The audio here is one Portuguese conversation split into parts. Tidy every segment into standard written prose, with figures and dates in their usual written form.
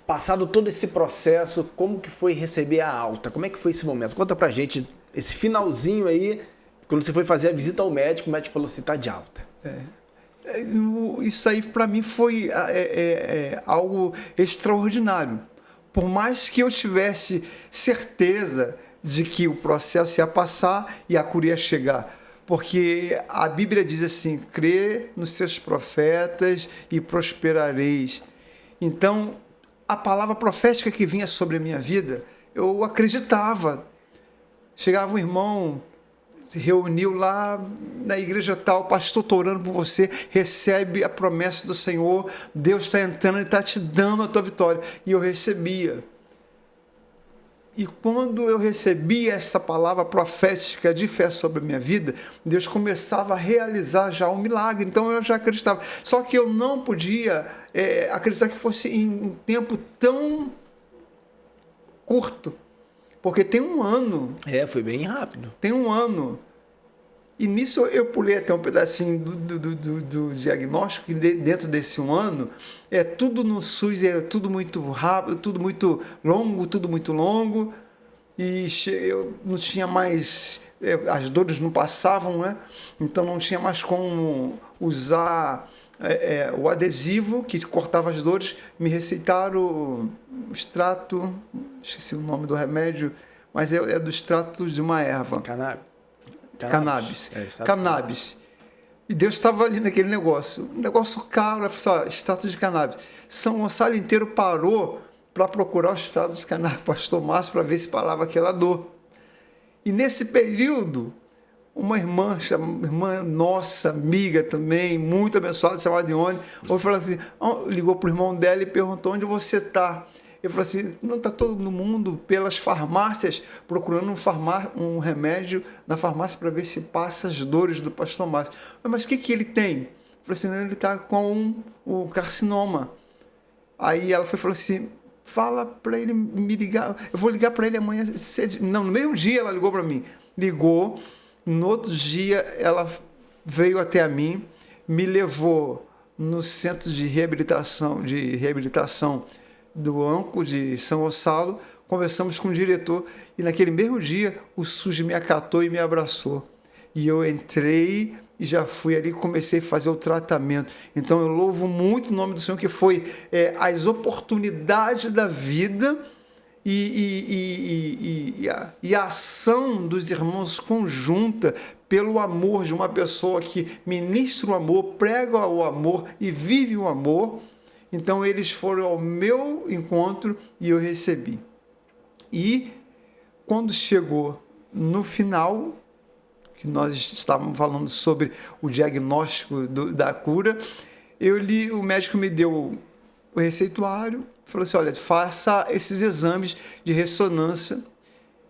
Passado todo esse processo, como que foi receber a alta? Como é que foi esse momento? Conta pra gente esse finalzinho aí, quando você foi fazer a visita ao médico, o médico falou assim, tá de alta. Isso aí para mim foi algo extraordinário. Por mais que eu tivesse certeza de que o processo ia passar e a cura ia chegar. Porque a Bíblia diz assim, crê nos seus profetas e prosperareis. Então, a palavra profética que vinha sobre a minha vida, eu acreditava. Chegava um irmão, se reuniu lá na igreja tal, pastor, estou orando por você, recebe a promessa do Senhor, Deus está entrando e está te dando a tua vitória. E eu recebia. E quando eu recebia essa palavra profética de fé sobre a minha vida, Deus começava a realizar já um milagre. Então eu já acreditava. Só que eu não podia acreditar que fosse em um tempo tão curto. Porque tem um ano. Foi bem rápido. Tem um ano. E nisso eu pulei até um pedacinho do diagnóstico, que dentro desse um ano, tudo no SUS é tudo muito rápido, tudo muito longo, e eu não tinha mais, as dores não passavam, né? Então não tinha mais como usar o adesivo que cortava as dores. Me receitaram o extrato, esqueci o nome do remédio, mas é do extrato de uma erva. Cannabis. E Deus estava ali naquele negócio. Um negócio caro, ela falou assim, extrato de cannabis. São Gonçalo inteiro parou para procurar o extrato de cannabis, pastor Márcio, para ver se parava aquela dor. E nesse período, uma irmã nossa, amiga também, muito abençoada, chamada Ione, falou assim, ligou para o irmão dela e perguntou onde você está. Ele falou assim, não está todo mundo pelas farmácias procurando um remédio na farmácia para ver se passa as dores do pastor Márcio. Mas o que ele tem? Ele falou assim, ele está com o carcinoma. Aí ela falou assim, fala para ele me ligar, eu vou ligar para ele amanhã cedo. Não, no mesmo dia ela ligou para mim. Ligou, no outro dia ela veio até mim, me levou no centro de reabilitação do ANCO de São Gonçalo, conversamos com o diretor e naquele mesmo dia o SUS me acatou e me abraçou. E eu entrei e já fui ali e comecei a fazer o tratamento. Então eu louvo muito o nome do Senhor, que foi as oportunidades da vida e a ação dos irmãos conjunta pelo amor de uma pessoa que ministra o amor, prega o amor e vive o amor. Então eles foram ao meu encontro e eu recebi. E quando chegou no final, que nós estávamos falando sobre o diagnóstico da cura, o médico me deu o receituário, falou assim, olha, faça esses exames de ressonância.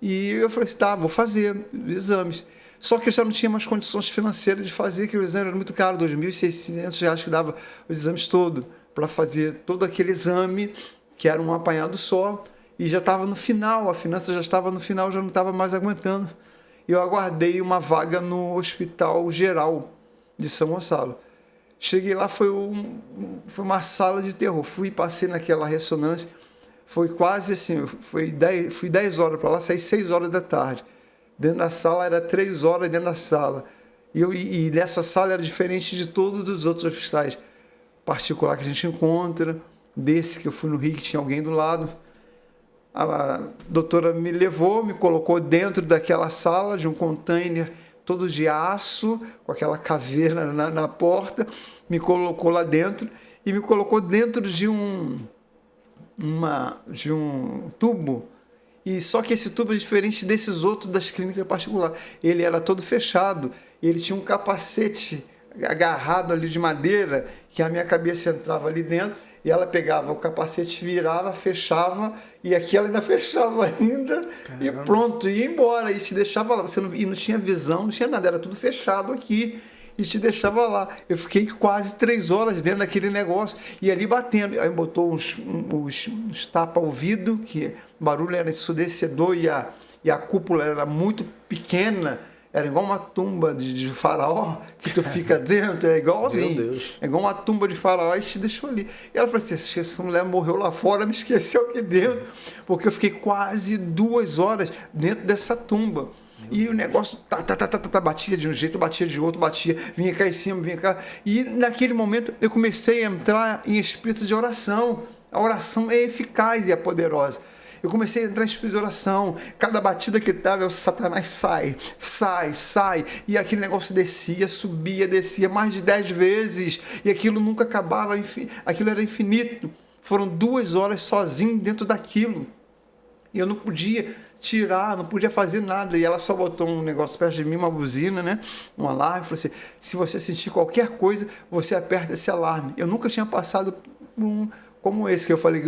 E eu falei assim, tá, vou fazer os exames. Só que eu já não tinha mais condições financeiras de fazer, que o exame era muito caro, R$ 2.600 que dava os exames todos, para fazer todo aquele exame, que era um apanhado só, e já estava no final, a finança já estava no final, já não estava mais aguentando. Eu aguardei uma vaga no Hospital Geral de São Gonçalo. Cheguei lá, foi uma sala de terror. Passei naquela ressonância, foi quase assim, fui 10 horas para lá, saí 6 horas da tarde. Dentro da sala era 3 horas dentro da sala. E nessa sala era diferente de todos os outros hospitais particular que a gente encontra, desse que eu fui no Rio, que tinha alguém do lado. A doutora me levou, me colocou dentro daquela sala, de um container todo de aço, com aquela caveira na porta, me colocou lá dentro e me colocou dentro de um tubo. E só que esse tubo é diferente desses outros das clínicas particulares. Ele era todo fechado, ele tinha um capacete agarrado ali de madeira, que a minha cabeça entrava ali dentro, e ela pegava o capacete, virava, fechava, e aqui ela ainda fechava ainda. Caramba. E pronto, ia embora, e te deixava lá. E não tinha visão, não tinha nada, era tudo fechado aqui, e te deixava lá. Eu fiquei quase 3 horas dentro daquele negócio, e ali batendo. Aí botou uns tapa-ouvido, que o barulho era ensurdecedor, e a cúpula era muito pequena, Era igual uma tumba de faraó, que tu fica dentro, é igualzinho. Meu Deus. É igual uma tumba de faraó e te deixou ali. E ela falou assim, essa mulher morreu lá fora, me esqueceu aqui dentro, porque eu fiquei quase 2 horas dentro dessa tumba. E o negócio batia de um jeito, batia de outro, batia, vinha cá em cima, vinha cá. E naquele momento eu comecei a entrar em espírito de oração. A oração é eficaz e é poderosa. Eu comecei a entrar em espírito de oração. Cada batida que dava, o Satanás sai. E aquele negócio descia, subia, descia mais de 10 vezes. E aquilo nunca acabava, aquilo era infinito. Foram 2 horas sozinho dentro daquilo. E eu não podia tirar, não podia fazer nada. E ela só botou um negócio perto de mim, uma buzina, né? Um alarme. Falou assim, se você sentir qualquer coisa, você aperta esse alarme. Eu nunca tinha passado por um como esse que eu falei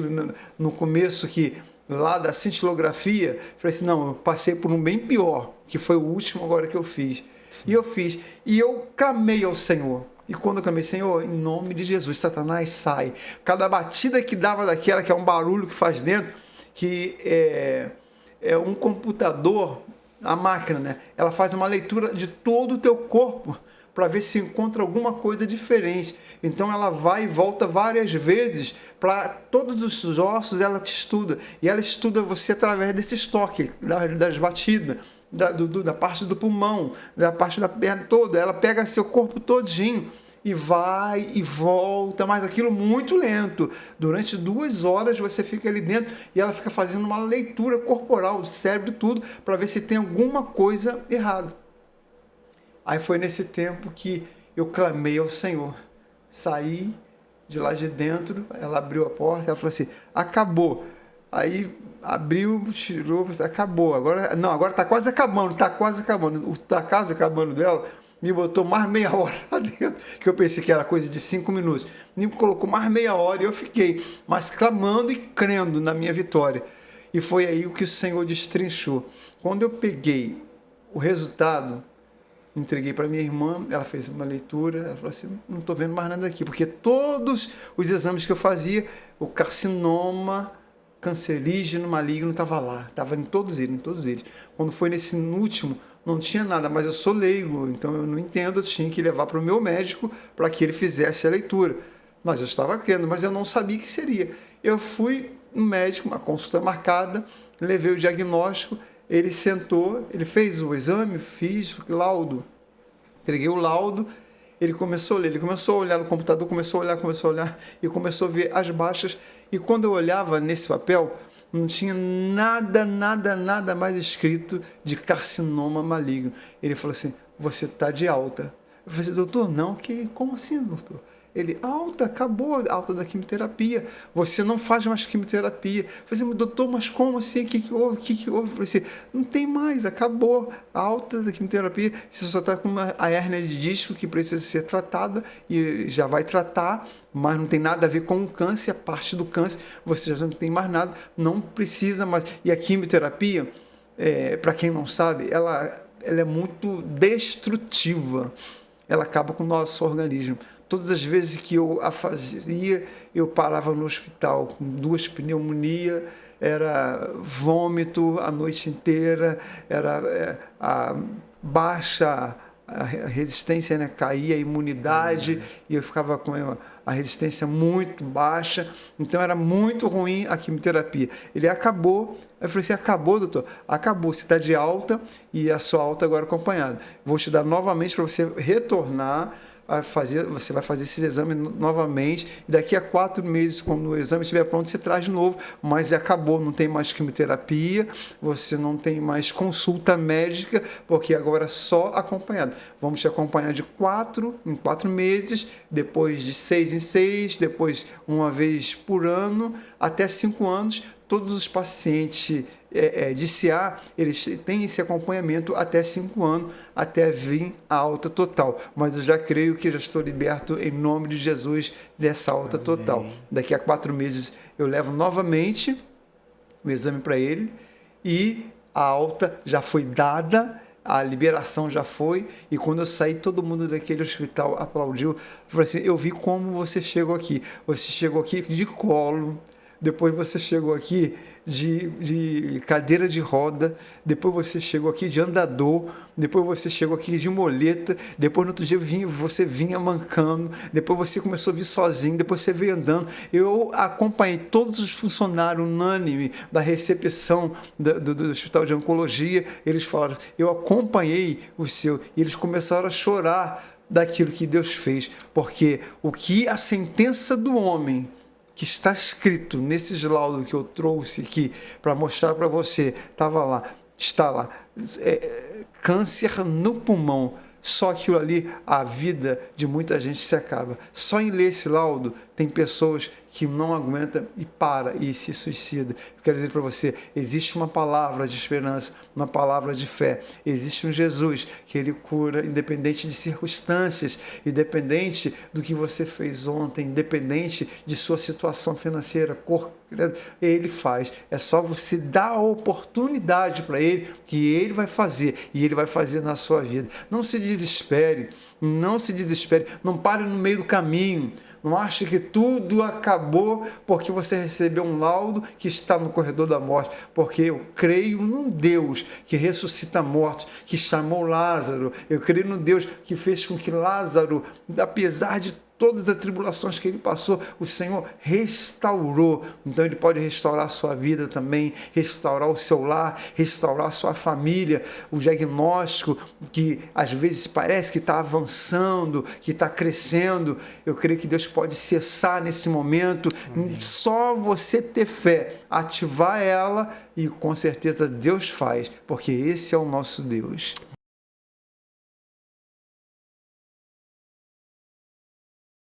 no começo, que lá da cintilografia, falei assim, não, eu passei por um bem pior, que foi o último agora que eu fiz. Sim. E eu fiz. E eu clamei ao Senhor. E quando eu clamei, Senhor, em nome de Jesus, Satanás sai. Cada batida que dava daquela, que é um barulho que faz dentro, que é um computador, a máquina, né? Ela faz uma leitura de todo o teu corpo para ver se encontra alguma coisa diferente. Então ela vai e volta várias vezes para todos os ossos, ela te estuda. E ela estuda você através desse estoque, das batidas, da parte do pulmão, da parte da perna toda. Ela pega seu corpo todinho e vai e volta, mas aquilo muito lento. Durante 2 horas você fica ali dentro e ela fica fazendo uma leitura corporal, do cérebro, tudo, para ver se tem alguma coisa errada. Aí foi nesse tempo que eu clamei ao Senhor. Saí de lá de dentro, ela abriu a porta, ela falou assim, acabou. Aí abriu, tirou, acabou. Agora está quase acabando, Está quase acabando dela. Me botou mais meia hora lá dentro, que eu pensei que era coisa de 5 minutos. Me colocou mais meia hora e eu fiquei, mas clamando e crendo na minha vitória. E foi aí o que o Senhor destrinchou. Quando eu peguei o resultado, entreguei para minha irmã, ela fez uma leitura, ela falou assim, não estou vendo mais nada aqui, porque todos os exames que eu fazia, o carcinoma cancerígeno, maligno, estava lá, estava em todos eles. Quando foi nesse último, não tinha nada, mas eu sou leigo, então eu não entendo, eu tinha que levar para o meu médico para que ele fizesse a leitura. Mas eu estava crendo, mas eu não sabia o que seria. Eu fui no médico, uma consulta marcada, levei o diagnóstico, ele sentou, ele fez o exame, fiz o laudo, entreguei o laudo, ele começou a ler, ele começou a olhar no computador, começou a olhar e começou a ver as baixas. E quando eu olhava nesse papel, não tinha nada mais escrito de carcinoma maligno. Ele falou assim, você está de alta. Eu falei assim, doutor, não, como assim, doutor? Ele, alta, acabou, alta da quimioterapia. Você não faz mais quimioterapia. Eu falei assim, doutor, mas como assim? O que houve? Eu falei assim, não tem mais, acabou. Alta da quimioterapia. Você só está com a hérnia de disco que precisa ser tratada e já vai tratar, mas não tem nada a ver com o câncer, a parte do câncer, você já não tem mais nada, não precisa mais. E a quimioterapia, para quem não sabe, ela é muito destrutiva. Ela acaba com o nosso organismo. Todas as vezes que eu a fazia, eu parava no hospital com 2 pneumonias, era vômito a noite inteira, era a baixa a resistência, né, caía, a imunidade, e eu ficava com a resistência muito baixa, então era muito ruim a quimioterapia. Ele acabou. Eu falei assim, acabou, doutor? Acabou, você está de alta e a sua alta agora acompanhada. Vou te dar novamente para você retornar a fazer, você vai fazer esses exames novamente e daqui a 4 meses, quando o exame estiver pronto, você traz de novo, mas acabou, não tem mais quimioterapia, você não tem mais consulta médica, porque agora é só acompanhado. Vamos te acompanhar de 4 em 4 meses, depois de 6 em 6, depois uma vez por ano, até 5 anos. Todos os pacientes de CA, eles têm esse acompanhamento até 5 anos, até vir a alta total. Mas eu já creio que já estou liberto em nome de Jesus dessa alta total. Daqui a 4 meses eu levo novamente o exame para ele e a alta já foi dada, a liberação já foi, e quando eu saí, todo mundo daquele hospital aplaudiu. Falei assim, eu vi como você chegou aqui. Você chegou aqui de colo, depois você chegou aqui de cadeira de roda, depois você chegou aqui de andador, depois você chegou aqui de moleta, depois no outro dia você vinha mancando, depois você começou a vir sozinho, depois você veio andando. Eu acompanhei todos os funcionários unânime da recepção do Hospital de Oncologia, eles falaram, eu acompanhei o seu, e eles começaram a chorar daquilo que Deus fez, porque o que a sentença do homem que está escrito nesses laudos que eu trouxe aqui para mostrar para você, está lá, câncer no pulmão, só aquilo ali, a vida de muita gente se acaba. Só em ler esse laudo, tem pessoas que não aguentam e para e se suicida. Eu quero dizer para você, existe uma palavra de esperança, uma palavra de fé. Existe um Jesus que ele cura independente de circunstâncias, independente do que você fez ontem, independente de sua situação financeira, ele faz. É só você dar a oportunidade para ele, que ele vai fazer, e ele vai fazer na sua vida. Não se desespere, não pare no meio do caminho. Não ache que tudo acabou porque você recebeu um laudo que está no corredor da morte. Porque eu creio num Deus que ressuscita mortos, que chamou Lázaro. Eu creio no Deus que fez com que Lázaro, apesar de todas as tribulações que ele passou, o Senhor restaurou. Então ele pode restaurar a sua vida também, restaurar o seu lar, restaurar a sua família. O diagnóstico que às vezes parece que está avançando, que está crescendo, eu creio que Deus pode cessar nesse momento. Amém. Só você ter fé, ativar ela, e com certeza Deus faz, porque esse é o nosso Deus.